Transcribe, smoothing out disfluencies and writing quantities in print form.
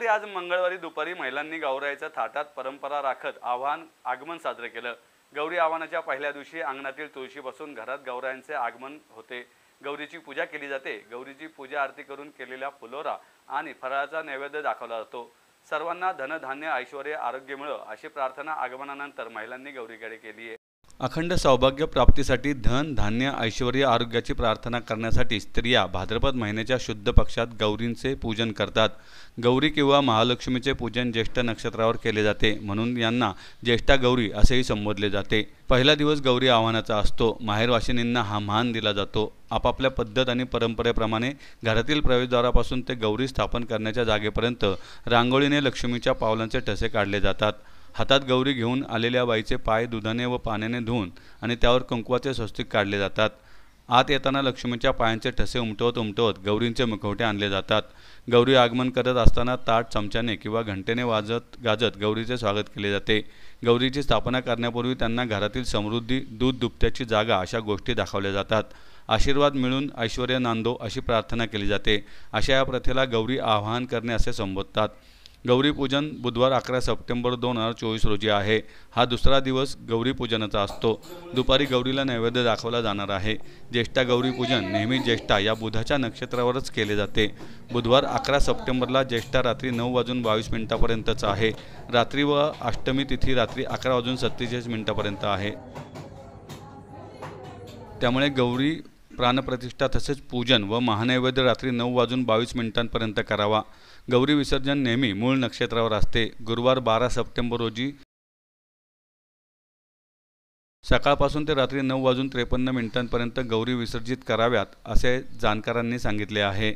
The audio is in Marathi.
बुधवारी आज मंगळवारी दुपारी महिलांनी गौराईचं थाटात परंपरा राखत आगमन साजरे केलं। गौरी आव्हानाच्या पहिल्या दिवशी अंगणातील तुळशीपासून घरात गौरायांचे आगमन होते। गौरीची पूजा केली जाते। गौरीची पूजा आरती करून केलेल्या फुलोरा आणि फराळाचा नैवेद्य दाखवला जातो। सर्वांना धनधान्य ऐश्वर्य आरोग्य मिळो अशी प्रार्थना आगमनानंतर महिलांनी गौरीकडे केली आहे। अखंड सौभाग्य प्राप्तीसाठी धन धान्य ऐश्वर्य आरोग्याची प्रार्थना करण्यासाठी स्त्रिया भाद्रपद महिन्याच्या शुद्ध पक्षात गौरींचे पूजन करतात। गौरी किंवा महालक्ष्मीचे पूजन ज्येष्ठ नक्षत्रावर केले जाते, म्हणून यांना ज्येष्ठा गौरी असेही संबोधले जाते। पहिला दिवस गौरी आव्हानाचा असतो। माहेरवाशिनींना हा मान दिला जातो। आपापल्या पद्धत आणि परंपरेप्रमाणे घरातील प्रवेशद्वारापासून ते गौरी स्थापन करण्याच्या जागेपर्यंत रांगोळीने लक्ष्मीच्या पावलांचे ठसे काढले जातात। हातात गौरी घेऊन आलेल्या बाईचे पाय दुधाने व पाण्याने धुवून आणि त्यावर कुंकवाचे स्वस्तिक काढले जातात। आत येताना लक्ष्मीच्या पायांचे ठसे उमटवत गौरींचे मुखवटे आणले जातात। गौरी आगमन करत असताना ताट चमच्याने किंवा घंटेने वाजत गाजत गौरीचे स्वागत केले जाते। गौरीची स्थापना करण्यापूर्वी त्यांना घरातील समृद्धी, दूध दुभत्याची जागा अशा गोष्टी दाखवल्या जातात। आशीर्वाद मिळून ऐश्वर्य नांदो अशी प्रार्थना केली जाते। अशा या प्रथेला गौरी आवाहन करणे असे संबोधतात। गौरी पूजन बुधवार 11 सप्टेंबर 2024 रोजी आहे। हा दुसरा दिवस गौरी पूजनाचा असतो। दुपारी गौरीला नैवेद्य दाखवला जाणार आहे। ज्येष्ठा गौरी पूजन नेहमी ज्येष्ठा या बुधाच्या नक्षत्रावरच केले जाते। बुधवार 11 सप्टेंबरला ज्येष्ठा रात्री 9:22 आहे। रात्री व अष्टमी तिथी रात्री 11:47 आहे। त्यामुळे गौरी प्राणप्रतिष्ठा तसेच पूजन व महानैवेद्य रात्री 9:22 करावा। गौरी विसर्जन नेहमी मूळ नक्षत्रावर असते। गुरुवार 12 सप्टेंबर रोजी सकाळपासून ते रात्री 9:53 गौरी विसर्जित कराव्यात असे जाणकारांनी सांगितले आहे।